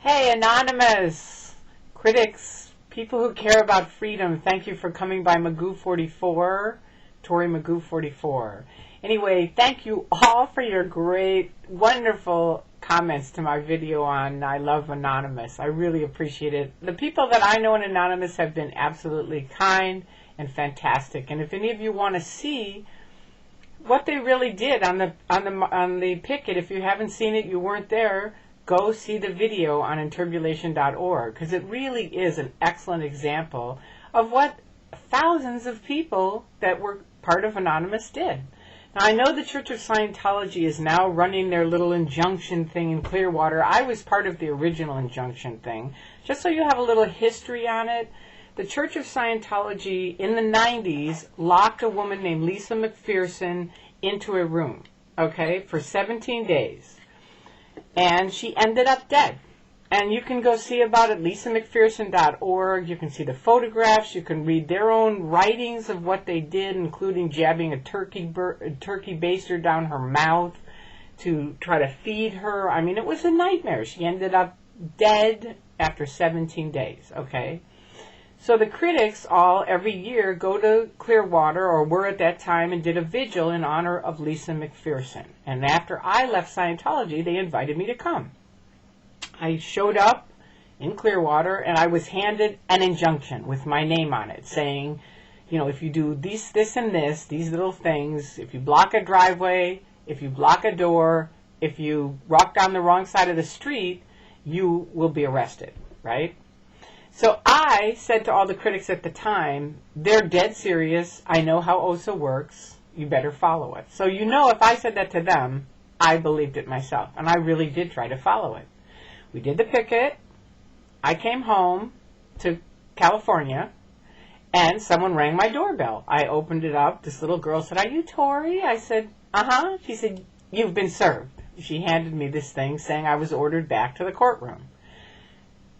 Hey, Anonymous, critics, people who care about freedom, thank you for coming by Magoo44, Tory Magoo 44. Anyway, thank you all for your great, wonderful comments to my video on I Love Anonymous. I really appreciate it. The people that I know in Anonymous have been absolutely kind and fantastic. And if any of you want to see what they really did on the picket, if you haven't seen it, you weren't there, go see the video on interbulation.org, because it really is an excellent example of what thousands of people that were part of Anonymous did. Now, I know the Church of Scientology is now running their little injunction thing in Clearwater. I was part of the original injunction thing. Just so you have a little history on it, the Church of Scientology in the 90s locked a woman named Lisa McPherson into a room, okay, for 17 days. And she ended up dead. And you can go see about it, lisamcpherson.org. You can see the photographs. You can read their own writings of what they did, including jabbing a turkey baster down her mouth to try to feed her. I mean, it was a nightmare. She ended up dead after 17 days, okay? So the critics all, every year, go to Clearwater, or were at that time, and did a vigil in honor of Lisa McPherson. And after I left Scientology, they invited me to come. I showed up in Clearwater, and I was handed an injunction with my name on it, saying, you know, if you do this, and this, these little things, if you block a driveway, if you block a door, if you walk down the wrong side of the street, you will be arrested, right? So I said to all the critics at the time, they're dead serious. I know how OSA works. You better follow it. So you know, if I said that to them, I believed it myself. And I really did try to follow it. We did the picket. I came home to California, and someone rang my doorbell. I opened it up. This little girl said, "Are you Tory?" I said, "Uh-huh." She said, "You've been served." She handed me this thing saying I was ordered back to the courtroom.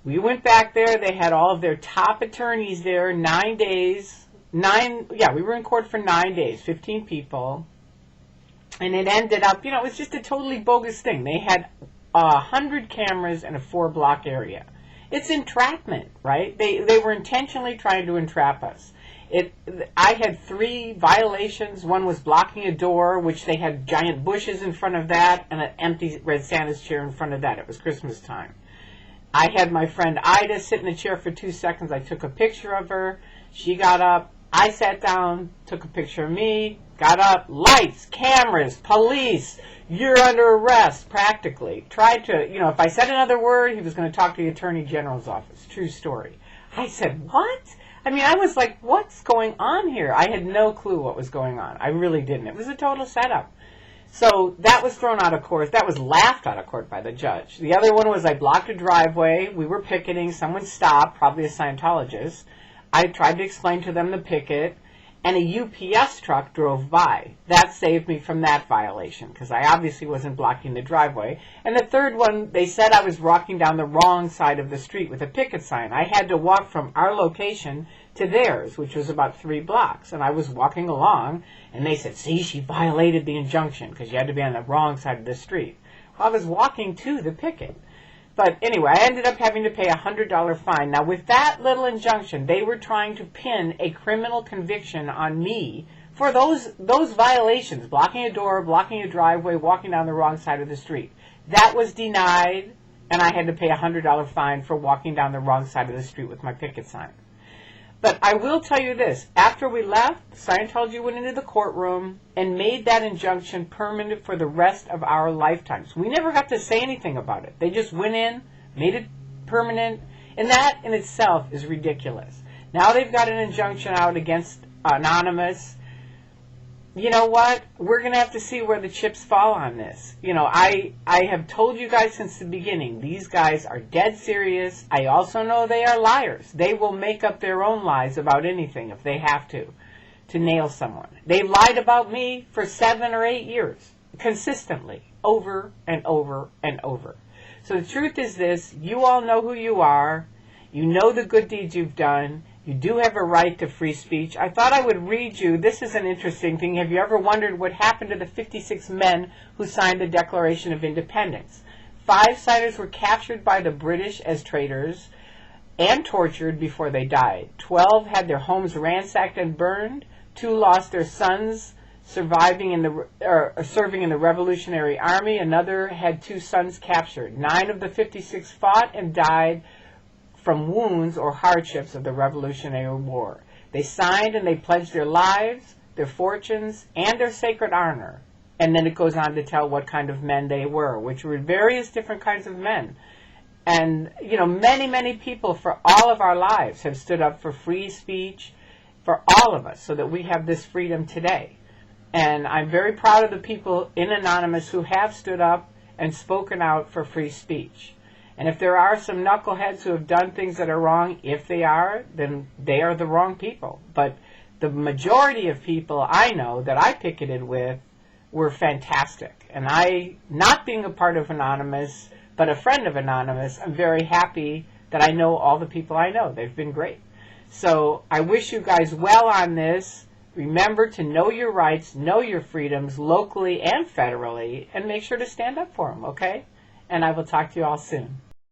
We went back there. They had all of their top attorneys there, 9 days. We were in court for 9 days, 15 people. And it ended up, it was just a totally bogus thing. They had 100 cameras in a 4-block area. It's entrapment, right? They were intentionally trying to entrap us. I had 3 violations. One was blocking a door, which they had giant bushes in front of that, and an empty Red Santa's chair in front of that. It was Christmas time. I had my friend Ida sit in the chair for 2 seconds. I took a picture of her. She got up. I sat down, took a picture of me, got up. Lights, cameras, police. You're under arrest, practically. Tried to, if I said another word, he was going to talk to the Attorney General's office. True story. I said, what? I mean, I was like, what's going on here? I had no clue what was going on. I really didn't. It was a total setup. So that was thrown out of court. That was laughed out of court by the judge. The other one was I blocked a driveway. We were picketing. Someone stopped, probably a Scientologist. I tried to explain to them the picket, and a UPS truck drove by. That saved me from that violation, because I obviously wasn't blocking the driveway. And the third one, they said I was walking down the wrong side of the street with a picket sign. I had to walk from our location to theirs, which was about 3 blocks. And I was walking along, and they said, see, she violated the injunction because you had to be on the wrong side of the street. Well, I was walking to the picket. But anyway, I ended up having to pay a $100 fine. Now, with that little injunction, they were trying to pin a criminal conviction on me for those violations, blocking a door, blocking a driveway, walking down the wrong side of the street. That was denied, and I had to pay a $100 fine for walking down the wrong side of the street with my picket sign. But I will tell you this. After we left, Scientology went into the courtroom and made that injunction permanent for the rest of our lifetimes. We never got to say anything about it. They just went in, made it permanent, and that in itself is ridiculous. Now they've got an injunction out against Anonymous. You know what? We're going to have to see where the chips fall on this. I have told you guys since the beginning, these guys are dead serious. I also know they are liars. They will make up their own lies about anything if they have to nail someone. They lied about me for 7 or 8 years, consistently, over and over and over. So the truth is this, you all know who you are. You know the good deeds you've done. You do have a right to free speech. I thought I would read you. This is an interesting thing. Have you ever wondered what happened to the 56 men who signed the Declaration of Independence? 5 signers were captured by the British as traitors and tortured before they died. 12 had their homes ransacked and burned. 2 lost their sons serving in the Revolutionary Army. Another had 2 sons captured. 9 of the 56 fought and died from wounds or hardships of the Revolutionary War. They signed and they pledged their lives, their fortunes, and their sacred honor. And then it goes on to tell what kind of men they were, which were various different kinds of men. And, many, many people for all of our lives have stood up for free speech for all of us so that we have this freedom today. And I'm very proud of the people in Anonymous who have stood up and spoken out for free speech. And if there are some knuckleheads who have done things that are wrong, if they are, then they are the wrong people. But the majority of people I know that I picketed with were fantastic. And I, not being a part of Anonymous, but a friend of Anonymous, I'm very happy that I know all the people I know. They've been great. So I wish you guys well on this. Remember to know your rights, know your freedoms locally and federally, and make sure to stand up for them, okay? And I will talk to you all soon.